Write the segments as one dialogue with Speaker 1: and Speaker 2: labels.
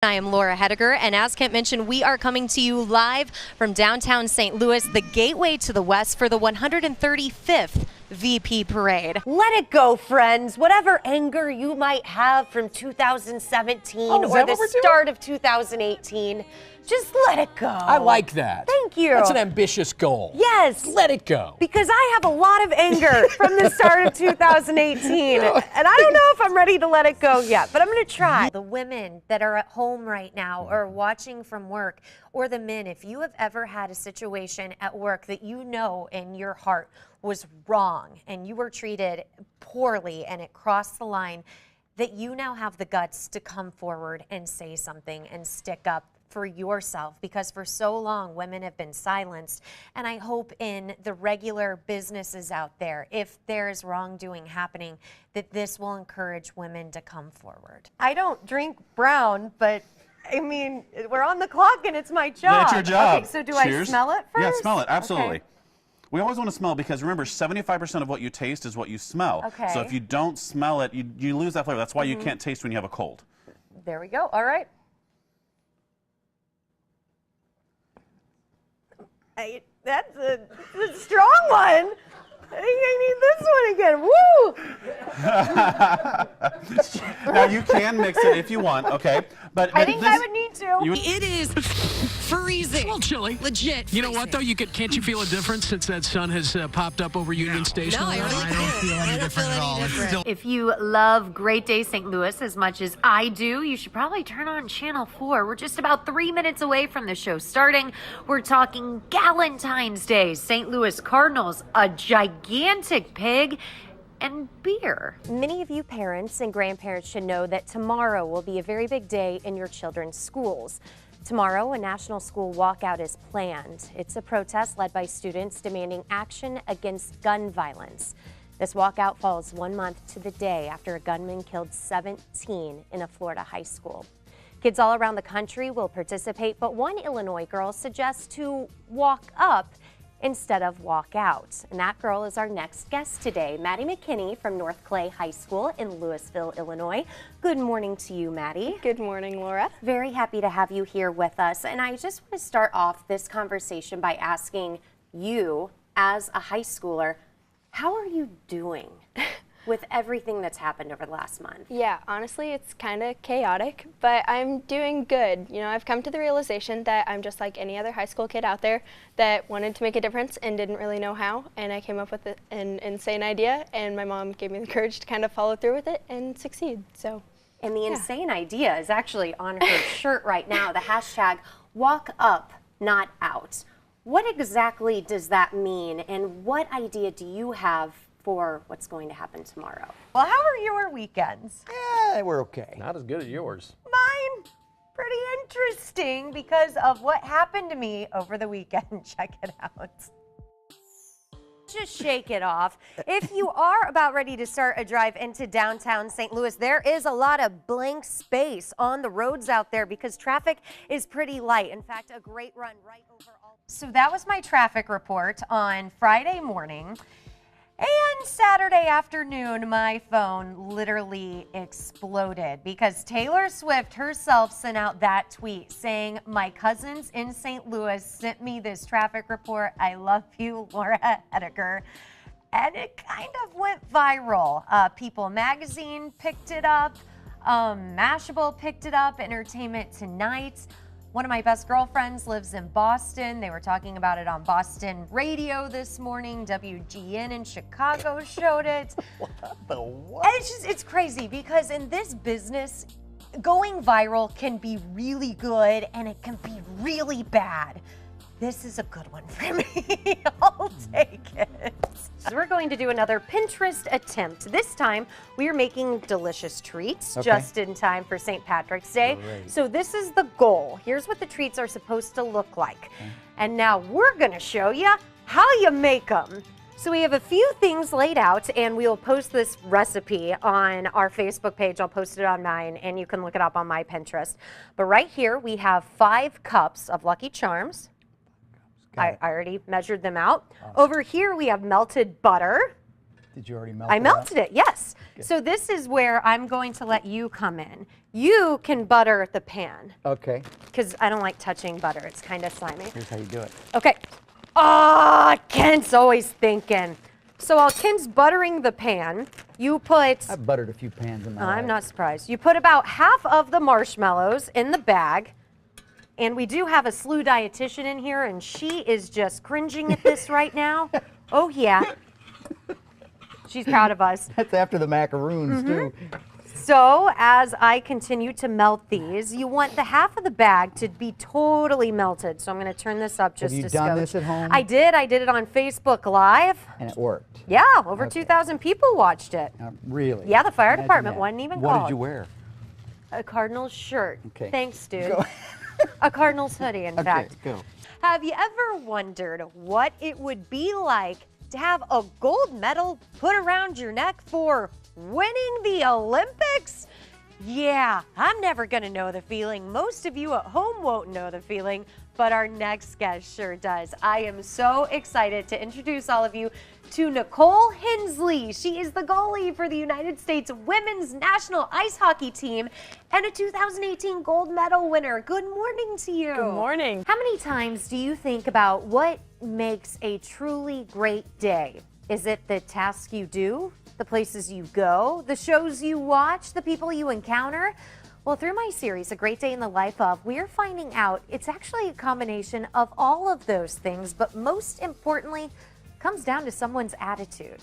Speaker 1: I am Laura Hediger, and as Kent mentioned, we are coming to you live from downtown St. Louis, the gateway to the West for the 135th VP Parade.
Speaker 2: Let it go, friends. Whatever anger you might have from 2017 or the start of 2018, just let it go.
Speaker 3: I like that.
Speaker 2: Thank you.
Speaker 3: That's an ambitious goal.
Speaker 2: Yes.
Speaker 3: Let it go.
Speaker 2: Because I have a lot of anger from the start of 2018, and I don't know if I'm ready to let it go yet, but I'm going to try. The women that are at home right now or watching from work, or the men, if you have ever had a situation at work that you know in your heart was wrong and you were treated poorly and it crossed the line, that you now have the guts to come forward and say something and stick up for yourself, because for so long women have been silenced. And I hope in the regular businesses out there, if there is wrongdoing happening, that this will encourage women to come forward. I don't drink brown, but I mean, we're on the clock and it's my job.
Speaker 4: That's your job.
Speaker 2: Okay, so do
Speaker 4: Cheers.
Speaker 2: I smell it first?
Speaker 4: Yeah, smell it, absolutely.
Speaker 2: Okay.
Speaker 4: We always want to smell, because remember, 75% of what you taste is what you smell.
Speaker 2: Okay.
Speaker 4: So if you don't smell it, you lose that flavor. That's why you can't taste when you have a cold.
Speaker 2: There we go. All right. That's a strong one. I need this one again. Woo!
Speaker 4: Now you can mix it if you want, okay? But
Speaker 2: I think I would need to.
Speaker 1: It is freezing.
Speaker 5: A little chilly.
Speaker 1: Legit.
Speaker 5: You know what, though? Can't you feel a difference since that sun has popped up over Union Station?
Speaker 1: No, I really
Speaker 5: don't feel any different at all.
Speaker 2: If you love Great Day St. Louis as much as I do, you should probably turn on Channel 4. We're just about 3 minutes away from the show starting. We're talking Galentine's Day, St. Louis Cardinals, a gigantic pig, and beer. Many of you parents and grandparents should know that tomorrow will be a very big day in your children's schools. Tomorrow, a national school walkout is planned. It's a protest led by students demanding action against gun violence. This walkout falls 1 month to the day after a gunman killed 17 in a Florida high school. Kids all around the country will participate, but one Illinois girl suggests to walk up instead of walk out. And that girl is our next guest today, Maddie McKinney from North Clay High School in Louisville, Illinois. Good morning to you, Maddie.
Speaker 6: Good morning, Laura.
Speaker 2: Very happy to have you here with us. And I just want to start off this conversation by asking you, as a high schooler, how are you doing with everything that's happened over the last month?
Speaker 6: Yeah, honestly, it's kind of chaotic, but I'm doing good. You know, I've come to the realization that I'm just like any other high school kid out there that wanted to make a difference and didn't really know how, and I came up with an insane idea, and my mom gave me the courage to kind of follow through with it and succeed, so.
Speaker 2: And the insane idea is actually on her shirt right now, the hashtag walk up, not out. What exactly does that mean, and what idea do you have for what's going to happen tomorrow? Well, how are your weekends?
Speaker 3: Yeah, we're okay.
Speaker 5: Not as good as yours.
Speaker 2: Mine, pretty interesting because of what happened to me over the weekend. Check it out. Just shake it off. If you are about ready to start a drive into downtown St. Louis, there is a lot of blank space on the roads out there because traffic is pretty light. In fact, a great run right over all. So that was my traffic report on Friday morning. And Saturday afternoon, my phone literally exploded because Taylor Swift herself sent out that tweet saying, "My cousins in St. Louis sent me this traffic report. I love you, Laura Hediger." And it kind of went viral. People Magazine picked it up. Mashable picked it up. Entertainment Tonight. One of my best girlfriends lives in Boston. They were talking about it on Boston radio this morning. WGN in Chicago showed it.
Speaker 3: What the what?
Speaker 2: And it's crazy because in this business, going viral can be really good and it can be really bad. This is a good one for me. I'll take it. So we're going to do another Pinterest attempt. This time, we are making delicious treats just in time for St. Patrick's Day.
Speaker 3: Great.
Speaker 2: So this is the goal. Here's what the treats are supposed to look like. And now we're gonna show you how you make them. So we have a few things laid out, and we will post this recipe on our Facebook page. I'll post it on mine, and you can look it up on my Pinterest. But right here, we have 5 cups of Lucky Charms. I already measured them out. Awesome. Over here we have melted butter.
Speaker 3: Did you already melt
Speaker 2: I
Speaker 3: it
Speaker 2: melted
Speaker 3: up?
Speaker 2: it, yes. So this is where I'm going to let you come in. You can butter the pan
Speaker 3: Okay,
Speaker 2: because I don't like touching butter. It's kind of slimy.
Speaker 3: here's how you do it.
Speaker 2: Okay. Ah, Kent's always thinking. So while Ken's buttering the pan, you put,
Speaker 3: I've buttered a few pans in my life.
Speaker 2: I'm not surprised. You put about half of the marshmallows in the bag. And we do have a SLU dietitian in here, and she is just cringing at this right now. Oh, yeah. She's proud of us.
Speaker 3: That's after the macaroons, too.
Speaker 2: So as I continue to melt these, you want the half of the bag to be totally melted. So I'm going to turn this up just a
Speaker 3: Have you done
Speaker 2: skoch.
Speaker 3: this at home?
Speaker 2: I did. I did it on Facebook Live.
Speaker 3: And it worked.
Speaker 2: Yeah, over 2,000 people watched it.
Speaker 3: Really?
Speaker 2: Yeah, the fire
Speaker 3: Imagine
Speaker 2: department
Speaker 3: that.
Speaker 2: wasn't even
Speaker 3: What
Speaker 2: called.
Speaker 3: did you wear?
Speaker 2: A Cardinals shirt.
Speaker 3: Okay.
Speaker 2: Thanks, dude.
Speaker 3: Go.
Speaker 2: A Cardinals hoodie, in
Speaker 3: Okay,
Speaker 2: fact.
Speaker 3: go.
Speaker 2: Have you ever wondered what it would be like to have a gold medal put around your neck for winning the Olympics? Yeah, I'm never going to know the feeling. Most of you at home won't know the feeling, but our next guest sure does. I am so excited to introduce all of you to Nicole Hensley. She is the goalie for the United States women's national ice hockey team and a 2018 gold medal winner. Good morning to you.
Speaker 7: Good morning.
Speaker 2: How many times do you think about what makes a truly great day? Is it the tasks you do, the places you go, the shows you watch, the people you encounter? Well, through my series, A Great Day in the Life of, we're finding out it's actually a combination of all of those things, but most importantly, comes down to someone's attitude.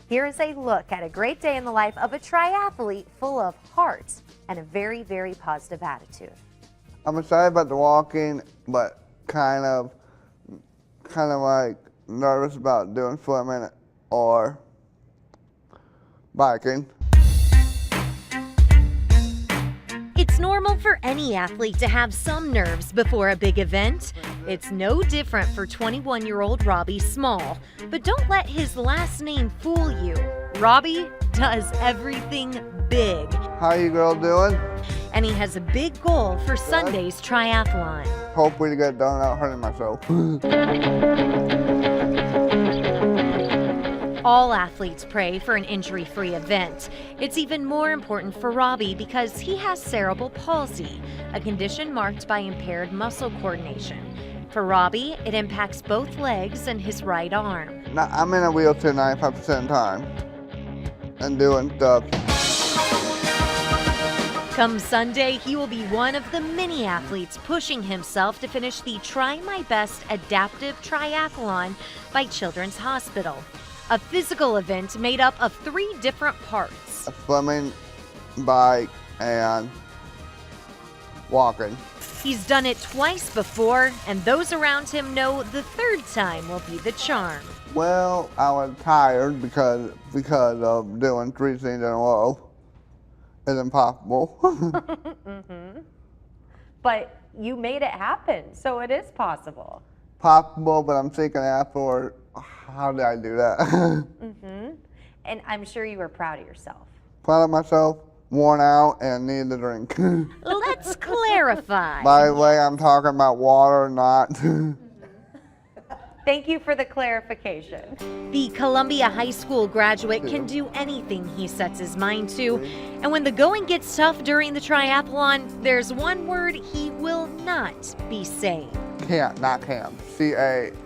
Speaker 2: Here is a look at a great day in the life of a triathlete full of heart and a very, very positive attitude.
Speaker 8: I'm excited about the walking, but kind of like nervous about doing swimming or biking.
Speaker 1: It's normal for any athlete to have some nerves before a big event. It's no different for 21-year-old Robbie Small. But don't let his last name fool you. Robbie does everything big.
Speaker 8: How you girl doing?
Speaker 1: And he has a big goal for Sunday's triathlon.
Speaker 8: Hopefully to get done without hurting myself.
Speaker 1: All athletes pray for an injury-free event. It's even more important for Robbie because he has cerebral palsy, a condition marked by impaired muscle coordination. For Robbie, it impacts both legs and his right arm.
Speaker 8: Now, I'm in a wheelchair 95% of the time and doing stuff.
Speaker 1: Come Sunday, he will be one of the many athletes pushing himself to finish the Try My Best Adaptive Triathlon by Children's Hospital, a physical event made up of 3 different parts.
Speaker 8: Swimming, bike, and walking.
Speaker 1: He's done it twice before, and those around him know the 3rd time will be the charm.
Speaker 8: Well, I was tired because of doing 3 things in a row. It's impossible.
Speaker 2: But you made it happen, so it is possible.
Speaker 8: Possible, but I'm thinking afterward, how did I do that?
Speaker 2: And I'm sure you were proud of yourself.
Speaker 8: Proud of myself, worn out, and need a drink.
Speaker 1: Let's clarify.
Speaker 8: By the way, I'm talking about water, not.
Speaker 2: Thank you for the clarification.
Speaker 1: The Columbia High School graduate can do anything he sets his mind to. And when the going gets tough during the triathlon, there's one word he will not be saying.
Speaker 8: Can't, not can. C-A-M-P-O-S-I-T.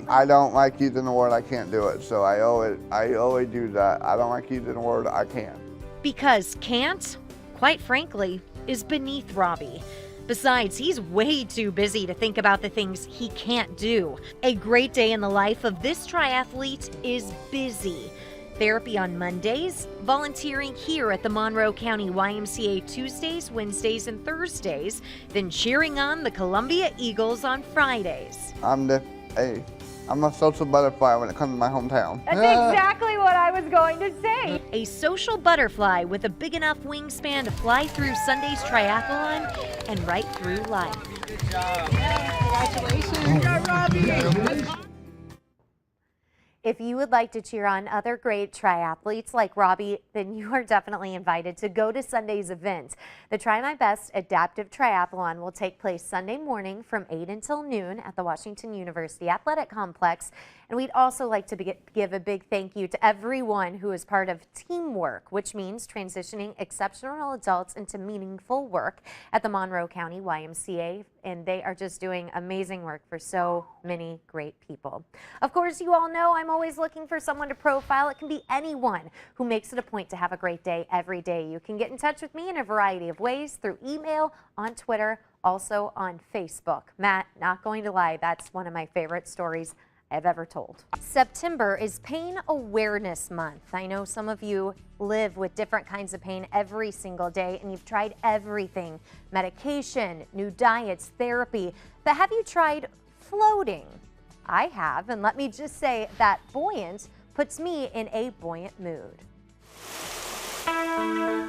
Speaker 8: I don't like using the word I can't do it, so I always do that. I don't like using the word I can.
Speaker 1: Because can't, quite frankly, is beneath Robbie. Besides, he's way too busy to think about the things he can't do. A great day in the life of this triathlete is busy. Therapy on Mondays, volunteering here at the Monroe County YMCA Tuesdays, Wednesdays, and Thursdays, then cheering on the Columbia Eagles on Fridays.
Speaker 8: I'm a social butterfly when it comes to my hometown.
Speaker 2: That's exactly what I was going to say.
Speaker 1: A social butterfly with a big enough wingspan to fly through Sunday's triathlon and right through life.
Speaker 7: Good job. Congratulations. Good job, Robbie.
Speaker 2: If you would like to cheer on other great triathletes like Robbie, then you are definitely invited to go to Sunday's event. The Try My Best Adaptive Triathlon will take place Sunday morning from 8 until noon at the Washington University Athletic Complex, And we'd also like to give a big thank you to everyone who is part of Teamwork, which means transitioning exceptional adults into meaningful work at the Monroe County YMCA. And they are just doing amazing work for so many great people. Of course, you all know I'm always looking for someone to profile. It can be anyone who makes it a point to have a great day every day. You can get in touch with me in a variety of ways through email, on Twitter, also on Facebook. Matt, not going to lie, that's one of my favorite stories I've ever told. September is Pain Awareness Month. I know some of you live with different kinds of pain every single day, and you've tried everything: medication, new diets, therapy. But have you tried floating? I have, and let me just say that buoyant puts me in a buoyant mood.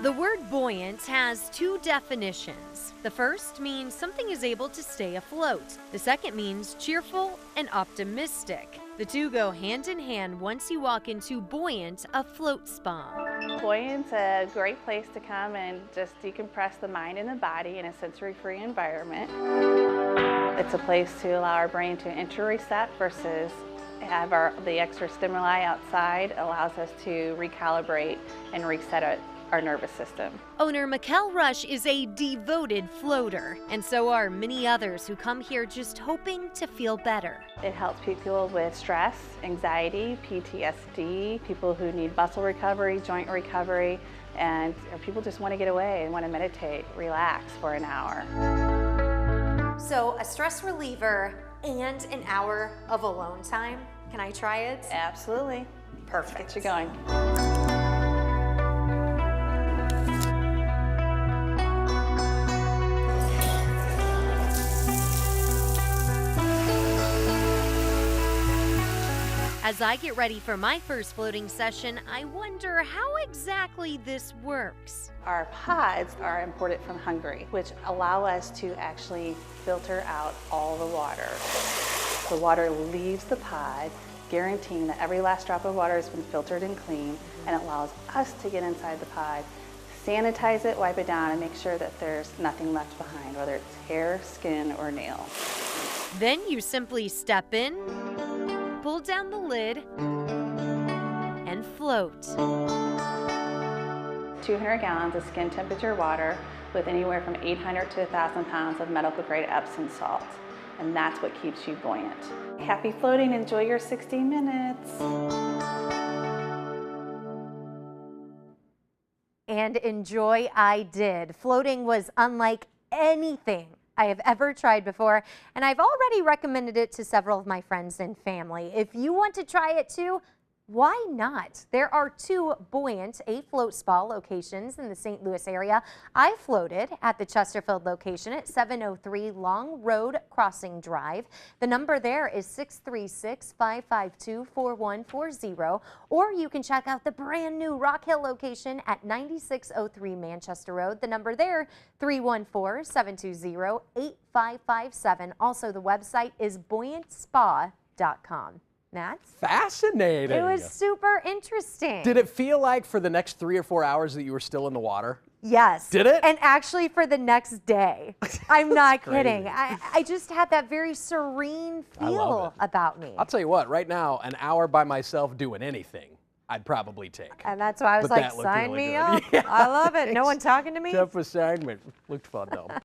Speaker 1: The word buoyant has two definitions. The first means something is able to stay afloat. The second means cheerful and optimistic. The two go hand in hand once you walk into Buoyant, a float spa.
Speaker 9: Buoyant's a great place to come and just decompress the mind and the body in a sensory-free environment. It's a place to allow our brain to inter-reset versus have the extra stimuli outside. Allows us to recalibrate and reset our nervous system.
Speaker 1: Owner Mikkel Rush is a devoted floater, and so are many others who come here just hoping to feel better.
Speaker 9: It helps people with stress, anxiety, PTSD, people who need muscle recovery, joint recovery, and people just want to get away and want to meditate, relax for an hour.
Speaker 2: So a stress reliever and an hour of alone time. Can I try it?
Speaker 9: Absolutely.
Speaker 2: Perfect.
Speaker 9: Let's get you going.
Speaker 1: As I get ready for my first floating session, I wonder how exactly this works.
Speaker 9: Our pods are imported from Hungary, which allow us to actually filter out all the water. The water leaves the pod, guaranteeing that every last drop of water has been filtered and clean, and it allows us to get inside the pod, sanitize it, wipe it down, and make sure that there's nothing left behind, whether it's hair, skin, or nail.
Speaker 1: Then you simply step in, pull down the lid, and float.
Speaker 9: 200 gallons of skin temperature water with anywhere from 800 to 1,000 pounds of medical grade Epsom salt. And that's what keeps you buoyant. Happy floating, enjoy your 60 minutes.
Speaker 2: And enjoy I did. Floating was unlike anything I have ever tried before, and I've already recommended it to several of my friends and family. If you want to try it too, why not? There are two Buoyant, a float spa locations in the St. Louis area. I floated at the Chesterfield location at 703 Long Road Crossing Drive. The number there is 636-552-4140, or you can check out the brand new Rock Hill location at 9603 Manchester Road. The number there, 314-720-8557. Also, the website is buoyantspa.com. Matt?
Speaker 10: Fascinating.
Speaker 2: It was super interesting.
Speaker 10: Did it feel like for the next 3 or 4 hours that you were still in the water?
Speaker 2: Yes.
Speaker 10: Did it?
Speaker 2: And actually for the next day. I'm not
Speaker 10: crazy.
Speaker 2: kidding. I just had that very serene feel about me.
Speaker 10: I'll tell you what, right now, an hour by myself doing anything, I'd probably take.
Speaker 2: And that's why I was
Speaker 10: But
Speaker 2: like,
Speaker 10: that looked
Speaker 2: sign
Speaker 10: really
Speaker 2: me
Speaker 10: good.
Speaker 2: up.
Speaker 10: Yeah,
Speaker 2: I love it. No one talking to me.
Speaker 10: Tough assignment. Looked fun though.